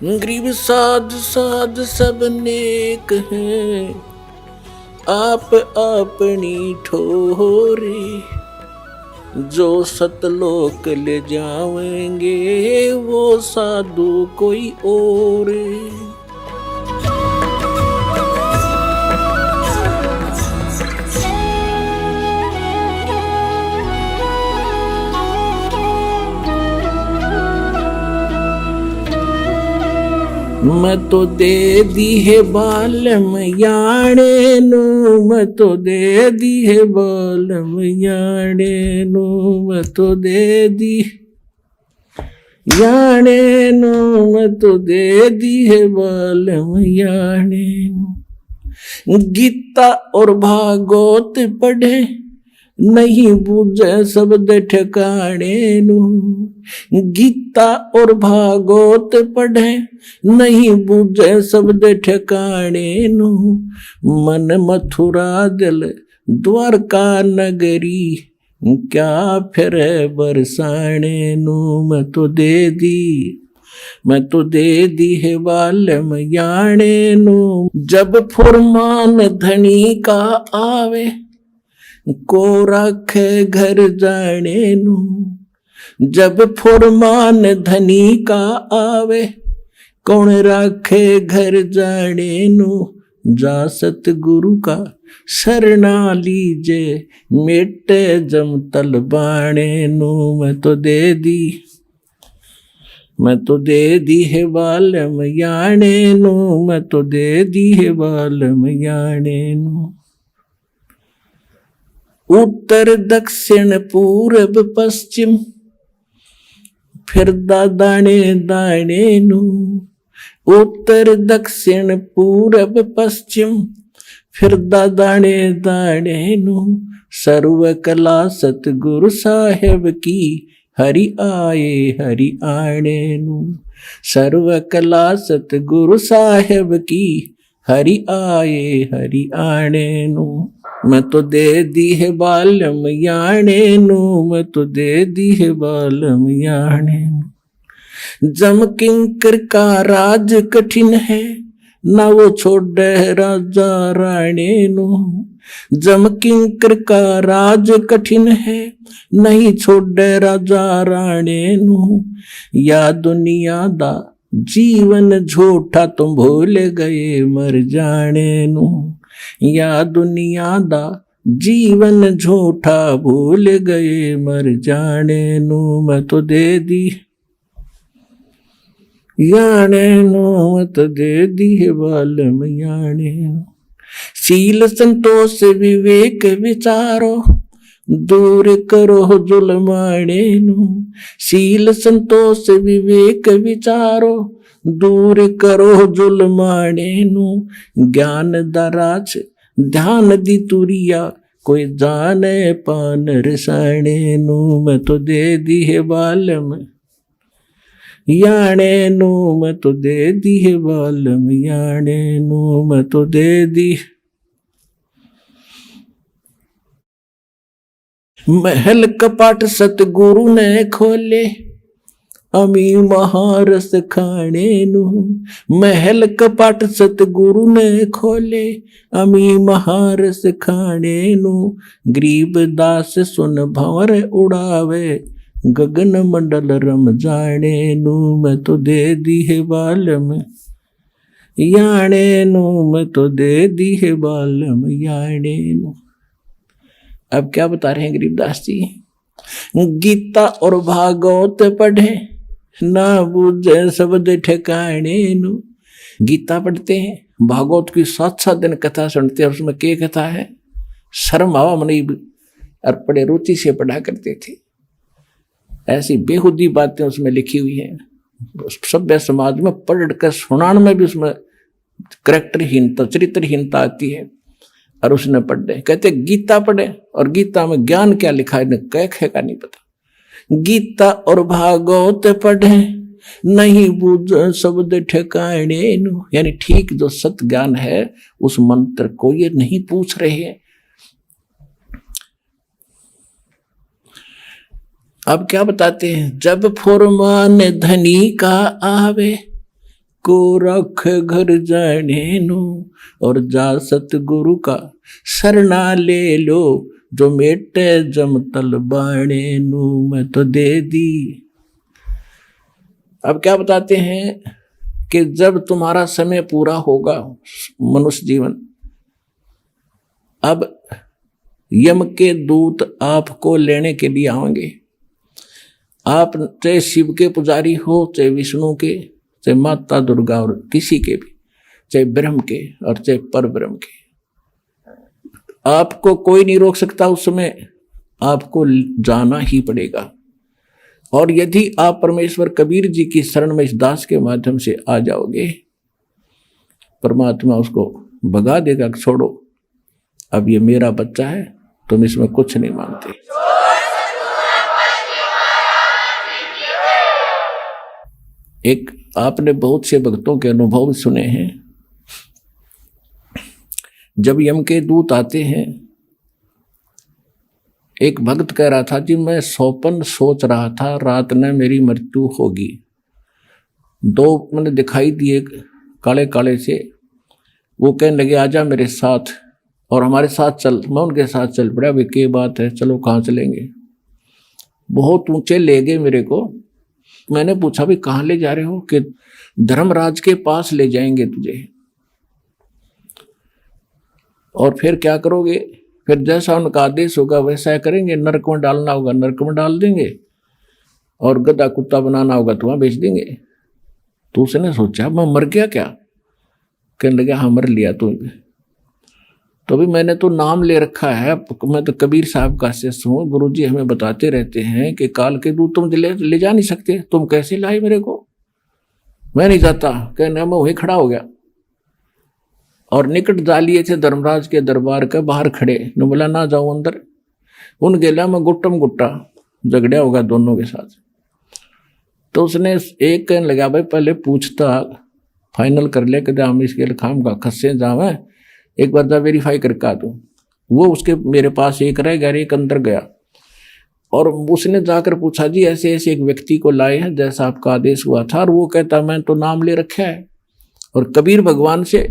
गरीब साध साध सब नेक हैं, आप अपनी ठोरे। जो सतलोक ले जाएंगे वो साधु कोई और। मैं तो दे दी है बालम याने नू, मैं तो दे दी है बालम याने नू, मैं तो दे दी याने नू, मैं तो दे दी है बालम याने नू। गीता और भागवत पढ़े नहीं बूझे शब्द ठिकाने नू। गीता और भागवत पढ़े नहीं बूझे शब्द ठिकाने नू। मन मथुरा दिल द्वारका नगरी, क्या फिर बरसाने नू। मैं तो दे दी है बालम याने नू। जब फुरमान धनी का आवे को रखे घर जाने नू। जब फुरमान धनी का आवे कौन रखे घर जाने नू। जा सतगुरु का शरणा लीजे मेटे जम तल बाणे नू। मैं तो दे दी है बालम याने नू, मैं तो दे दी है बालम याने नू। उत्तर दक्षिण पूरब पश्चिम फिरदा दाने दाने नू। उत्तर दक्षिण पूरब पश्चिम फिरदा दाने दाने नू। सर्व कला सतगुरु साहेब की हरि आणे नू। सर्व कला सतगुरु साहेब की हरि आणे नू। मैं तो दे दी है बालम याने नू, मैं तो दे दी है बालम याने नू। जम किंकर का राज कठिन है ना वो छोड़े राजा राणे नू। जम किंकर का राज कठिन है नहीं छोड़े राजा राणे नू। या दुनिया दा जीवन झूठा तुम भूल गए मर जाने नू। या दुनिया दा जीवन झूठा भूल गए मर जाने नू। मैं तो दे दी याने नू, मैं तो दे दी है बालम याने नू। शील संतोष विवेक विचारो दूर करो जुल्माने नू। शील संतोष विवेक विचारो दूर करो जुल्माने नू। ज्ञान दराज ध्यान दी तुरिया कोई जाने पान रसाने नू। मैं तो दे दी है बालम याने नू, मैं तो दे दी है बालम याने नू, मैं तो दे दी। महल कपाट सतगुरु ने खोले अमी महारस खाने नू। महल कपाट सतगुरु ने खोले अमी महारस खाने नू। गरीब दास सुन भंवर उड़ावे गगन मंडल रम जाने नू। मैं तो दे दी है बालम याने नू, मैं तो दे दी है बालम याने नू। अब क्या बता रहे हैं गरीबदास जी। गीता और भागवत पढ़े ना बूझे शब्द ठिकाने नू। गीता पढ़ते हैं, भागवत की 7-7 दिन कथा सुनते हैं। और उसमें क्या कथा है, शर्म आवा मनी और बड़े रुचि से पढ़ा करते थे। ऐसी बेहुदी बातें उसमें लिखी हुई हैं। सभ्य समाज में पढ़ कर सुनाने में भी उसमें करैक्टरहीनता चरित्रहीनता आती है। और उसने पढ़े, कहते गीता पढ़े और गीता में ज्ञान क्या लिखा है कह का नहीं पता। गीता और भागवत पढ़े नहीं बूझ शब्द ठिकाने नू। यानी ठीक जो सत ज्ञान है उस मंत्र को ये नहीं पूछ रहे हैं। अब क्या बताते हैं, जब फुरमान धनी का आवे को रख घर जाने नु, और जा सतगुरु का शरणा ले लो, जो मेटे जम तल बाणे नु, मैं तो दे दी। अब क्या बताते हैं कि जब तुम्हारा समय पूरा होगा मनुष्य जीवन, अब यम के दूत आपको लेने के लिए आएंगे। आप चाहे शिव के पुजारी हो, चाहे विष्णु के, चाहे माता दुर्गा और किसी के भी, चाहे ब्रह्म के और चाहे पर ब्रह्म के, आपको कोई नहीं रोक सकता। उस समय आपको जाना ही पड़ेगा। और यदि आप परमेश्वर कबीर जी की शरण में इस दास के माध्यम से आ जाओगे, परमात्मा उसको भगा देगा, छोड़ो अब ये मेरा बच्चा है, तुम इसमें कुछ नहीं मांगते। एक आपने बहुत से भक्तों के अनुभव सुने हैं। जब यम के दूत आते हैं, एक भक्त कह रहा था जी मैं सौपन सोच रहा था, रात में मेरी मृत्यु होगी। दो मैंने दिखाई दिए काले काले से, वो कहने लगे आजा मेरे साथ और हमारे साथ चल। मैं उनके साथ चल पड़ा। अभी क्या बात है, चलो कहाँ चलेंगे। बहुत ऊंचे ले गए मेरे को। मैंने पूछा भी कहाँ ले जा रहे हो? कि धर्मराज के पास ले जाएंगे तुझे। और फिर क्या करोगे? फिर जैसा उनका आदेश होगा वैसा करेंगे। नरक में डालना होगा नरक में डाल देंगे, और गधा कुत्ता बनाना होगा तो वहां बेच देंगे। तो उसने सोचा मैं मर गया क्या? कहने लगे हाँ मर लिया तू। तो भी मैंने तो नाम ले रखा है, मैं तो कबीर साहब का शिष्य हूँ। गुरुजी हमें बताते रहते हैं कि काल के दूत तुम ले जा नहीं सकते, तुम कैसे लाए मेरे को? मैं नहीं जाता। कहने मैं वहीं खड़ा हो गया और निकट जा लिए थे धर्मराज के दरबार के बाहर खड़े। ने बोला ना जाऊं अंदर। उन गेला मैं गुट्टम गुट्टा झगड़ा होगा दोनों के साथ। तो उसने एक कहने लगा भाई पहले पूछता फाइनल कर ले कि हम इसके खाम का खस्से जावे, एक बार जा वेरीफाई करके आ दूं। वो उसके मेरे पास एक रह गया, एक अंदर गया और उसने जाकर पूछा जी ऐसे ऐसे एक व्यक्ति को लाए हैं जैसा आपका आदेश हुआ था। और वो कहता मैं तो नाम ले रखा है। और कबीर भगवान से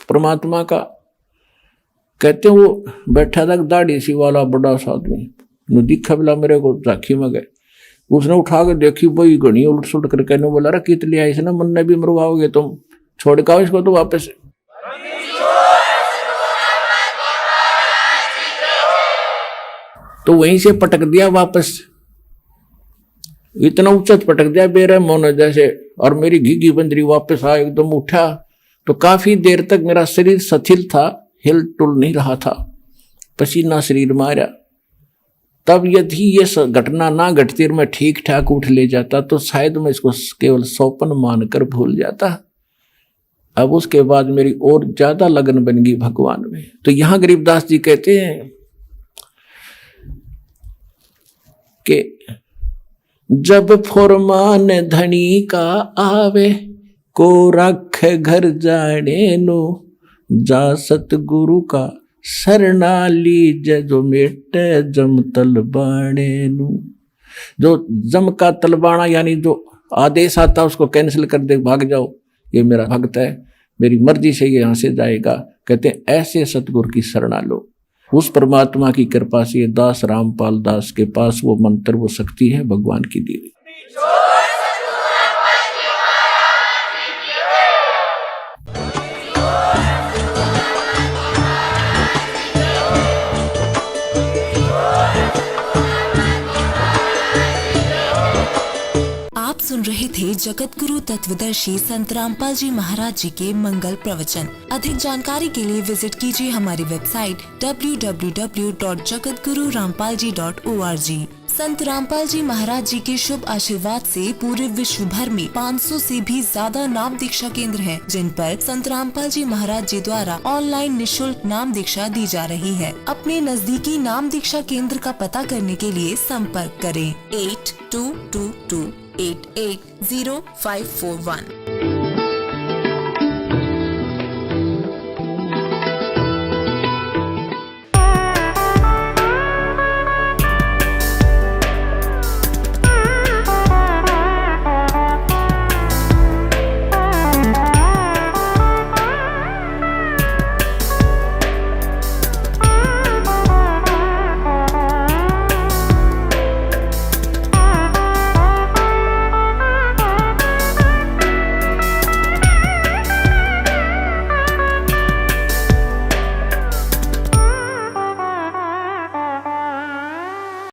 परमात्मा का कहते वो बैठा था दाढ़ी सी वाला बड़ा सा आदमी, दिखा बोला मेरे को झांकी में गए। उसने उठा के देखी भाई घनी उलट सुलट करके ने बोला रहा कित लिया इसने, मन ने भी मरवाओगे तुम, छोड़ के आओ इसको तो वापस। तो वहीं से पटक दिया वापस, इतना ऊंचा पटक दिया बेरहम मोने जैसे। और मेरी घीघी बंदरी वापस आ एकदम उठा। तो काफी देर तक मेरा शरीर शिथिल था, हिल टुल नहीं रहा था, पसीना शरीर मारा। तब यदि ये घटना ना घटती और मैं ठीक ठाक उठ ले जाता तो शायद मैं इसको केवल सौपन मानकर भूल जाता। अब उसके बाद मेरी और ज्यादा लगन बन गई भगवान में। तो यहां गरीबदास जी कहते हैं कि जब फुरमान धनी का आवे, को रख घर जाने नो, जा सतगुरु का शरणा लीज, जो मेटे जम तलबाणे नु। जो जम का तलबाना यानी जो आदेश आता उसको कैंसिल कर दे, भाग जाओ, ये मेरा भक्त है, मेरी मर्जी से ये यहाँ से जाएगा। कहते हैं ऐसे सतगुरु की शरणा लो। उस परमात्मा की कृपा से ये दास रामपाल दास के पास वो मंत्र वो शक्ति है भगवान की दी हुई। आप सुन रहे थे जगत गुरु तत्वदर्शी संत रामपाल जी महाराज जी के मंगल प्रवचन। अधिक जानकारी के लिए विजिट कीजिए हमारी वेबसाइट www.jagatgururampalji.org। संत रामपाल जी महाराज जी के शुभ आशीर्वाद से पूरे विश्व भर में 500 से भी ज्यादा नाम दीक्षा केंद्र हैं, जिन पर संत रामपाल जी महाराज जी द्वारा ऑनलाइन निशुल्क नाम दीक्षा दी जा रही है। अपने नजदीकी नाम दीक्षा केंद्र का पता करने के लिए संपर्क करें 8222880541।